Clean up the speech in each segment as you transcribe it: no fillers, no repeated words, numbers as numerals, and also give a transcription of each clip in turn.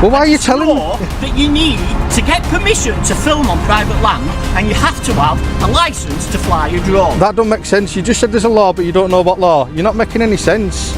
Well, why are you telling me that you need to get permission to film on private land, and you have to have a licence to fly a drone? That don't make sense. You just said there's a law, but you don't know what law. You're not making any sense.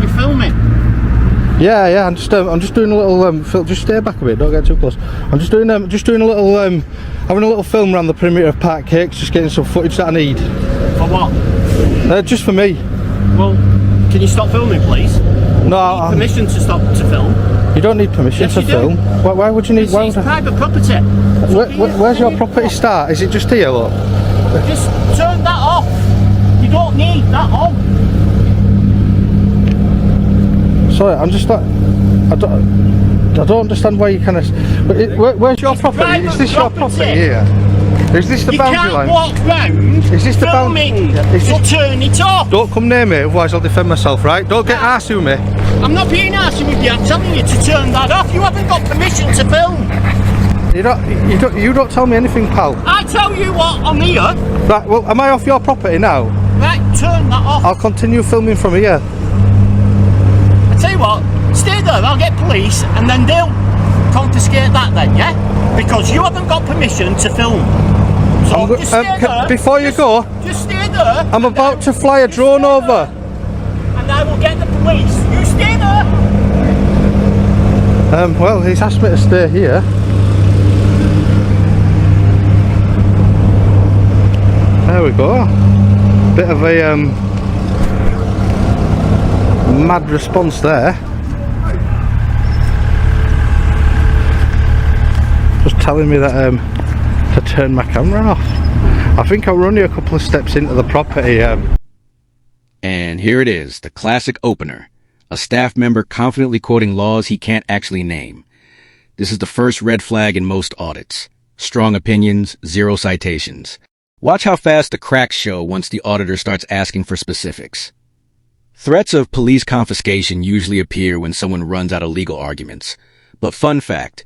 You're filming. Yeah. I'm just doing a little. Just stay back a bit. Don't get too close. I'm just doing a little, having a little film around the perimeter of Park Cakes, just getting some footage that I need. For what? Just for me. Well, can you stop filming, please? No, You need permission to stop to film. You don't need permission to film. Why would you need? It's private property. Where's your property start? Is it just here, look? Just turn that off. You don't need that on. Sorry, I'm just like, I don't understand why you kind of. Where's your property? Is this your property here? Is this the boundary line? You can't walk round is this the filming, so turn it off. Don't come near me, otherwise I'll defend myself, right? Don't get arsey with me. I'm not being arsey with you, I'm telling you to turn that off. You haven't got permission to film. You don't tell me anything, pal. I tell you what, I'm here. Right, well, am I off your property now? Right, turn that off. I'll continue filming from here. I tell you what, stay there, I'll get police, and then they'll confiscate that then, yeah? Because you haven't got permission to film. So just stay there. Before you go, just stay there. I'm about to fly a drone over. And I will get the police. You stay there. Well, he's asked me to stay here. There we go. Bit of a mad response there. Just telling me that to turn my camera off. I think I'm only a couple of steps into the property. And here it is, the classic opener. A staff member confidently quoting laws he can't actually name. This is the first red flag in most audits. Strong opinions, zero citations. Watch how fast the cracks show once the auditor starts asking for specifics. Threats of police confiscation usually appear when someone runs out of legal arguments. But fun fact,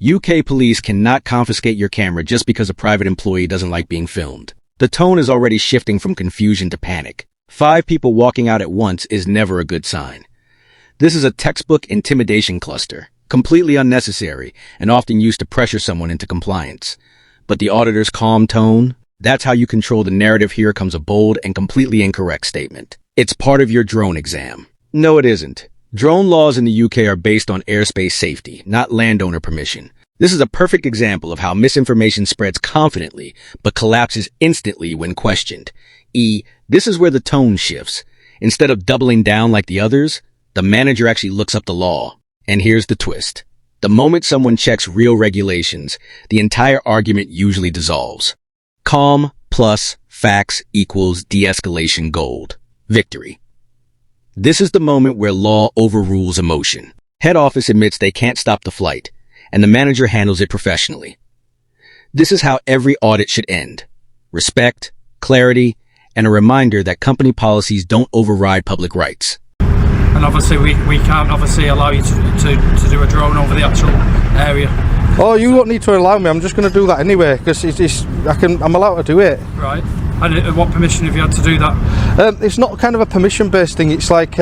UK police cannot confiscate your camera just because a private employee doesn't like being filmed. The tone is already shifting from confusion to panic. 5 people walking out at once is never a good sign. This is a textbook intimidation cluster, completely unnecessary and often used to pressure someone into compliance. But the auditor's calm tone, that's how you control the narrative. Here comes a bold and completely incorrect statement. It's part of your drone exam. No, it isn't. Drone laws in the UK are based on airspace safety, not landowner permission. This is a perfect example of how misinformation spreads confidently, but collapses instantly when questioned. This is where the tone shifts. Instead of doubling down like the others, the manager actually looks up the law. And here's the twist. The moment someone checks real regulations, the entire argument usually dissolves. Calm plus facts equals de-escalation gold. Victory. This is the moment where law overrules emotion. Head office admits they can't stop the flight, and the manager handles it professionally. This is how every audit should end. Respect, clarity, and a reminder that company policies don't override public rights. And obviously we can't obviously allow you to do a drone over the actual area. Oh, you won't need to allow me. I'm just going to do that anyway because I'm allowed to do it. Right. And what permission have you had to do that? It's not kind of a permission-based thing. It's like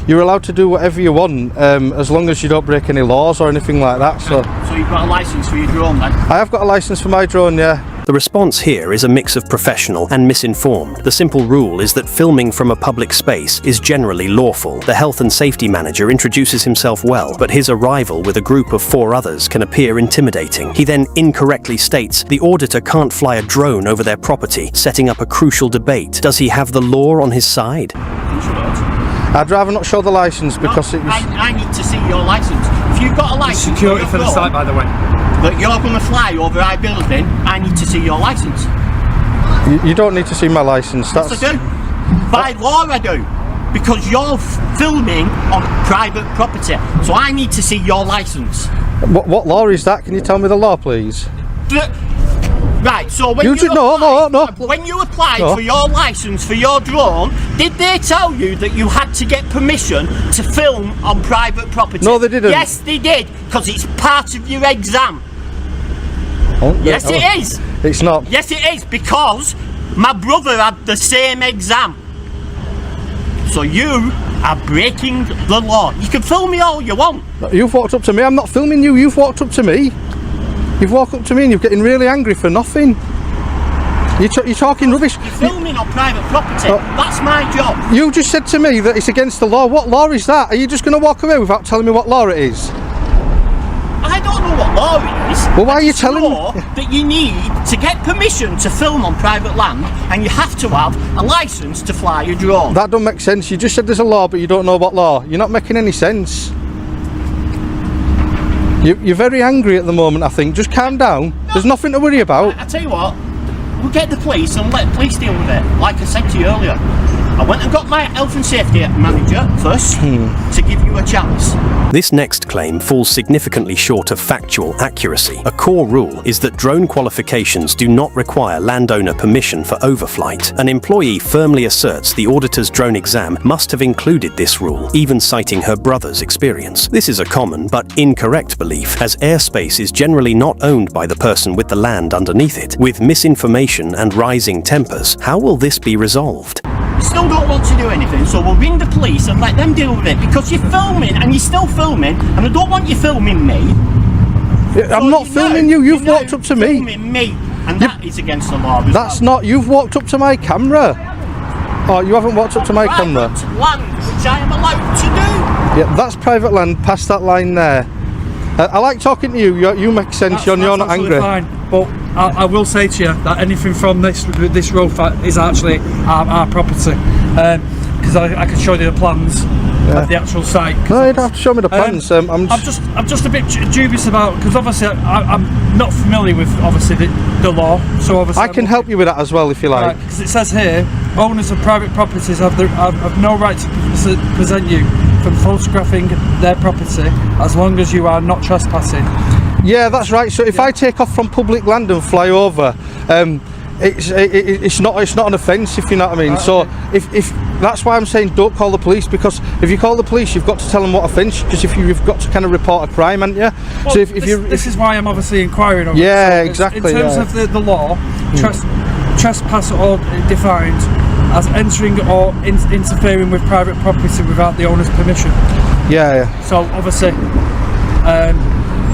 you're allowed to do whatever you want as long as you don't break any laws or anything like that. So you've got a licence for your drone then? I have got a licence for my drone, yeah. The response here is a mix of professional and misinformed. The simple rule is that filming from a public space is generally lawful. The health and safety manager introduces himself well, but his arrival with a group of 4 others can appear intimidating. He then incorrectly states the auditor can't fly a drone over their property, setting up a crucial debate. Does he have the law on his side? I'd rather not show the licence because I need to see your licence. If you've got a licence... Security for the site, by the way. That you're going to fly over our building, I need to see your licence. You don't need to see my licence. Yes, I do. By law, I do. Because you're filming on private property. So I need to see your licence. What law is that? Can you tell me the law, please? Right, so when when you applied for your licence for your drone, did they tell you that you had to get permission to film on private property? No, they didn't. Yes, they did, because it's part of your exam. Yes, it is. It's not. Yes, it is, because my brother had the same exam. So you are breaking the law. You can film me all you want. You've walked up to me. I'm not filming you. You've walked up to me. You've walked up to me and you're getting really angry for nothing. You're talking rubbish. You're filming on private property. That's my job. You just said to me that it's against the law. What law is that? Are you just going to walk away without telling me what law it is? I don't know what law it is. Well, why are you telling me? That you need to get permission to film on private land, and you have to have a licence to fly a drone. That don't make sense. You just said there's a law, but you don't know what law. You're not making any sense. You're very angry at the moment, I think. Just calm down. There's nothing to worry about. I tell you what, we'll get the police and let the police deal with it. Like I said to you earlier, I went and got my health and safety manager first to give you a chance. This next claim falls significantly short of factual accuracy. A core rule is that drone qualifications do not require landowner permission for overflight. An employee firmly asserts the auditor's drone exam must have included this rule, even citing her brother's experience. This is a common but incorrect belief, as airspace is generally not owned by the person with the land underneath it. With misinformation and rising tempers, how will this be resolved? Still don't want to do anything, so we'll ring the police and let them deal with it, because you're filming and you're still filming, and I don't want you filming me. I'm not filming you. You've walked up to me. Filming me, and that is against the law. That's not. You've walked up to my camera. Oh, you haven't walked up to my camera. Private land, which I am allowed to do. Yeah, that's private land. Past that line there. I like talking to you. You make sense. You're not angry. Fine. But I will say to you that anything from this road is actually our property, because I can show you the plans of the actual site. No, you don't have to show me the plans. I'm just a bit dubious about, because obviously I'm not familiar with obviously the law. So obviously I can help you with that as well if you like. Because it says here, owners of private properties have no right to present you from photographing their property as long as you are not trespassing. Yeah, that's right. So if I take off from public land and fly over, it's not an offence, if you know what I mean. So if that's why I'm saying don't call the police, because if you call the police, you've got to tell them what offence, because you've got to kind of report a crime, haven't you? Well, so this is why I'm obviously inquiring over it. So Exactly. In terms of the law, trespass or defined as entering or interfering with private property without the owner's permission. Yeah. So obviously,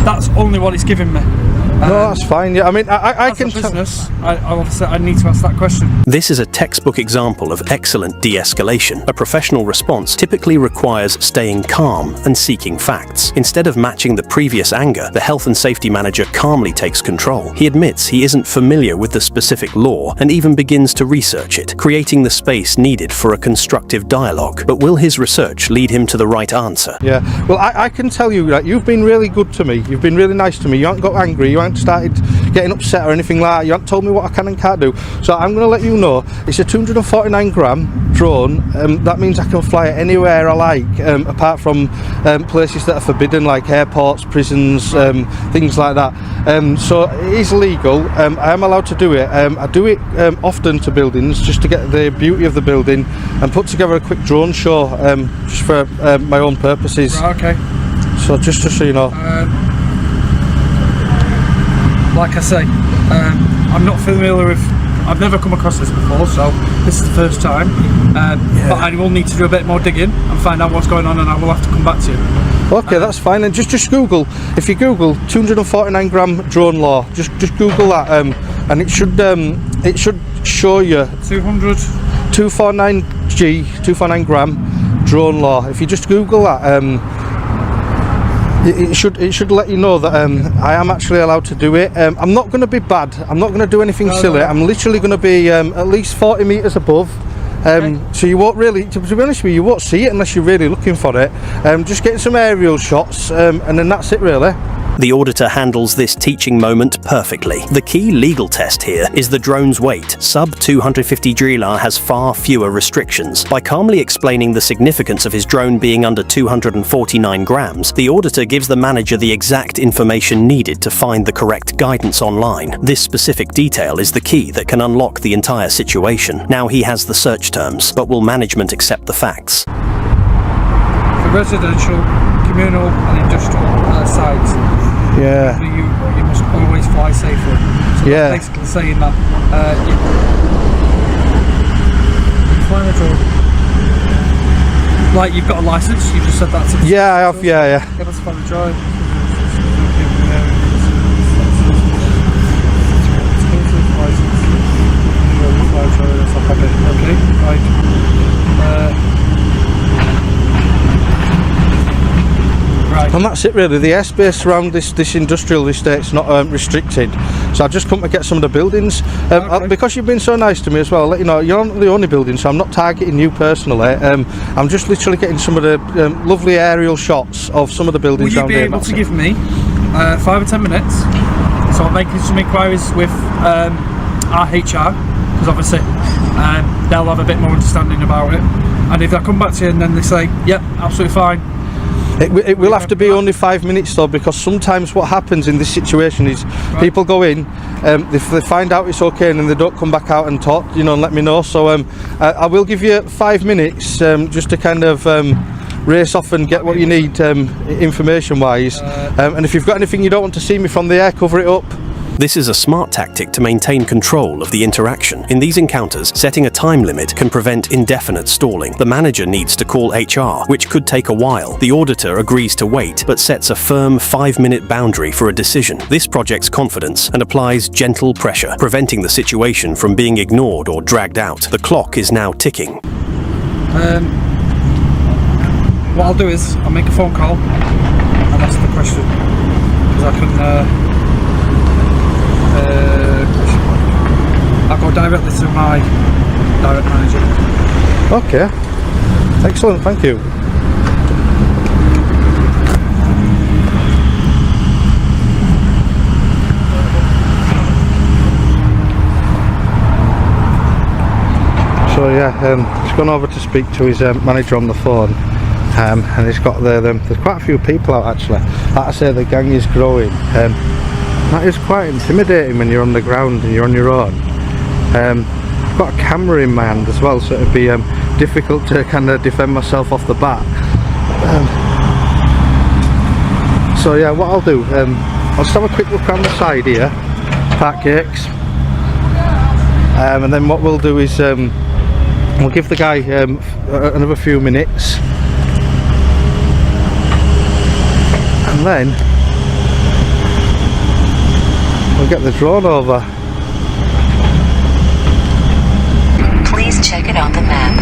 that's only what it's giving me. No, that's fine. Yeah, I mean, I can. I need to ask that question. This is a textbook example of excellent de-escalation. A professional response typically requires staying calm and seeking facts. Instead of matching the previous anger, the health and safety manager calmly takes control. He admits he isn't familiar with the specific law and even begins to research it, creating the space needed for a constructive dialogue. But will his research lead him to the right answer? Yeah. Well, I can tell you that you've been really good to me. You've been really nice to me. You haven't got angry. You haven't started getting upset or anything like that. You haven't told me what I can and can't do. So I'm going to let you know it's a 249 gram drone. That means I can fly it anywhere I like, apart from places that are forbidden, like airports, prisons, things like that. So it is legal. I am allowed to do it. I do it often to buildings just to get the beauty of the building and put together a quick drone show just for my own purposes. Right, okay. So just so you know. Like I say, I'm not familiar with. I've never come across this before, so this is the first time. But I will need to do a bit more digging and find out what's going on, and I will have to come back to you. Okay, that's fine. And just Google. If you Google 249 gram drone law, just Google that, and it should show you 249 gram drone law. If you just Google that. It should let you know that I am actually allowed to do it. I'm not going to be bad. I'm not going to do anything silly. I'm literally going to be at least 40 metres above. So you won't really, to be honest with you, you won't see it unless you're really looking for it. Just getting some aerial shots, and then that's it really. The auditor handles this teaching moment perfectly. The key legal test here is the drone's weight. Sub 250 Drila has far fewer restrictions. By calmly explaining the significance of his drone being under 249 grams, the auditor gives the manager the exact information needed to find the correct guidance online. This specific detail is the key that can unlock the entire situation. Now he has the search terms, but will management accept the facts? For residential, communal and industrial sites, yeah, you must always fly safely. So yeah, basically saying that you fly the drone. Like you've got a license, you just said that to me. Yeah, I have, yeah. Yeah, that's fine, drive. Okay, right. Right. And that's it really. The airspace around this industrial estate's not restricted, so I've just come to get some of the buildings. Okay. Because you've been so nice to me as well, I'll let you know, you're not the only building, so I'm not targeting you personally. I'm just literally getting some of the lovely aerial shots of some of the buildings. Will you be able to give me 5 or 10 minutes? So I'm making some inquiries with our HR, because obviously they'll have a bit more understanding about it. And if I come back to you and then they say, yep, absolutely fine. It will have to be only 5 minutes though, because sometimes what happens in this situation is people go in, they find out it's okay, and then they don't come back out and talk, you know, and let me know. So I will give you 5 minutes just to kind of race off and get what you need information wise, and if you've got anything you don't want to see me from the air, cover it up. This is a smart tactic to maintain control of the interaction. In these encounters, setting a time limit can prevent indefinite stalling. The manager needs to call HR, which could take a while. The auditor agrees to wait, but sets a firm 5-minute boundary for a decision. This projects confidence and applies gentle pressure, preventing the situation from being ignored or dragged out. The clock is now ticking. What I'll do is, I'll make a phone call and ask the question, because I can I'll go directly to my direct manager. Okay, excellent, thank you. So yeah, he's gone over to speak to his manager on the phone, and he's got there's quite a few people out actually. Like I say, the gang is growing. That is quite intimidating when you're on the ground and you're on your own. I've got a camera in my hand as well, so it'd be difficult to kind of defend myself off the bat. So yeah, what I'll do, I'll just have a quick look around the side here, park cakes, and then what we'll do is we'll give the guy another few minutes, and then we'll get the drone over. Please check it on the map.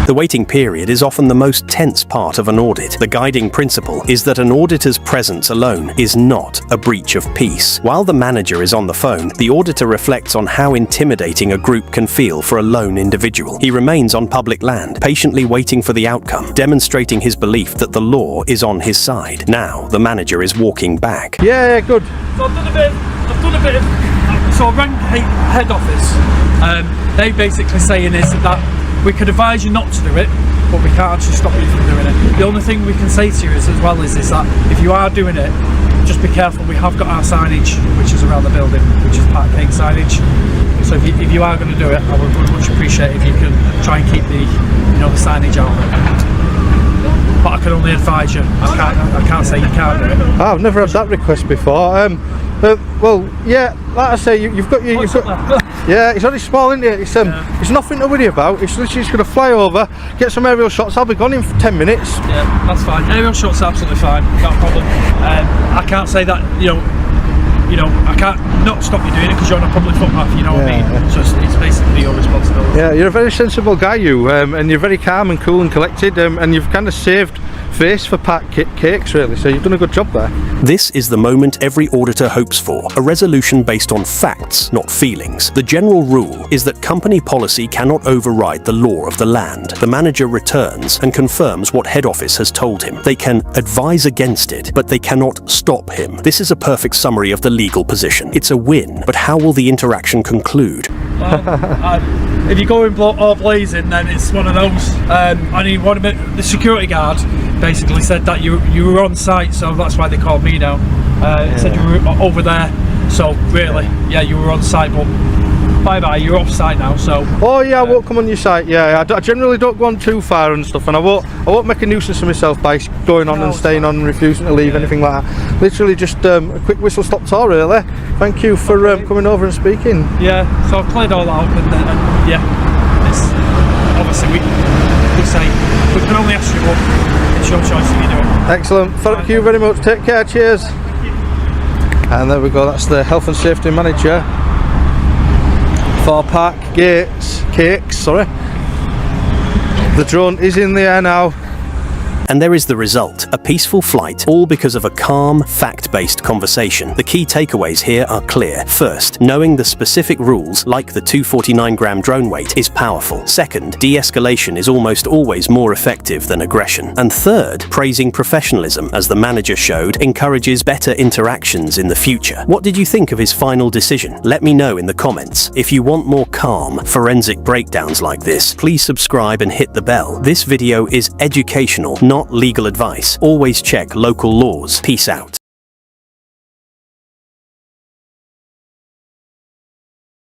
The waiting period is often the most tense part of an audit. The guiding principle is that an auditor's presence alone is not a breach of peace. While the manager is on the phone, the auditor reflects on how intimidating a group can feel for a lone individual. He remains on public land, patiently waiting for the outcome, demonstrating his belief that the law is on his side. Now, the manager is walking back. Yeah, good. So I've done a bit of, so I rang head office. They basically saying is that we could advise you not to do it, but we can't actually stop you from doing it. The only thing we can say to you is that if you are doing it, just be careful. We have got our signage, which is around the building, which is park cake signage. So if you are going to do it, I would much appreciate if you can try and keep the signage out. But I can only advise you. I can't say you can't do it. I've never had that request before. Well, yeah, like I say, you've got. Yeah, it's only small, isn't it? It's nothing to worry about. It's literally just going to fly over, get some aerial shots. I'll be gone in 10 minutes. Yeah, that's fine. Aerial shots are absolutely fine. Not a problem. I can't say that. I can't not stop you doing it because you're on a public footpath. You know what I mean? So it's basically your responsibility. Yeah, you're a very sensible guy, you, and you're very calm and cool and collected, and you've kind of saved face for Pat Cakes, really. So you've done a good job there. This is the moment every auditor hopes for, a resolution based on facts, not feelings. The general rule is that company policy cannot override the law of the land. The manager returns and confirms what head office has told him. They can advise against it, but they cannot stop him. This is a perfect summary of the legal position. It's a win, but how will the interaction conclude? If you go in all blazing, then it's one of those. The security guard basically said that you were on site, so that's why they called me now. Said you were over there So really, yeah, you were on site, but bye-bye, you're off site now, so... Oh yeah, I won't come on your site, yeah. I generally don't go on too far and stuff, and I won't make a nuisance of myself by going on and staying on and refusing to leave, anything like that. Literally just a quick whistle-stop tour, really. Thank you for coming over and speaking. Yeah, so I've played all out, and yeah, it's... Obviously, we can only ask you, but it's your choice if you do it. Excellent, thank you very much, take care, cheers. And there we go, that's the health and safety manager for Park Cakes, sorry. The drone is in the air now. And there is the result, a peaceful flight, all because of a calm, fact-based conversation. The key takeaways here are clear. First, knowing the specific rules, like the 249-gram drone weight, is powerful. Second, de-escalation is almost always more effective than aggression. And third, praising professionalism, as the manager showed, encourages better interactions in the future. What did you think of his final decision? Let me know in the comments. If you want more calm, forensic breakdowns like this, please subscribe and hit the bell. This video is educational, not legal advice. Always check local laws. Peace out.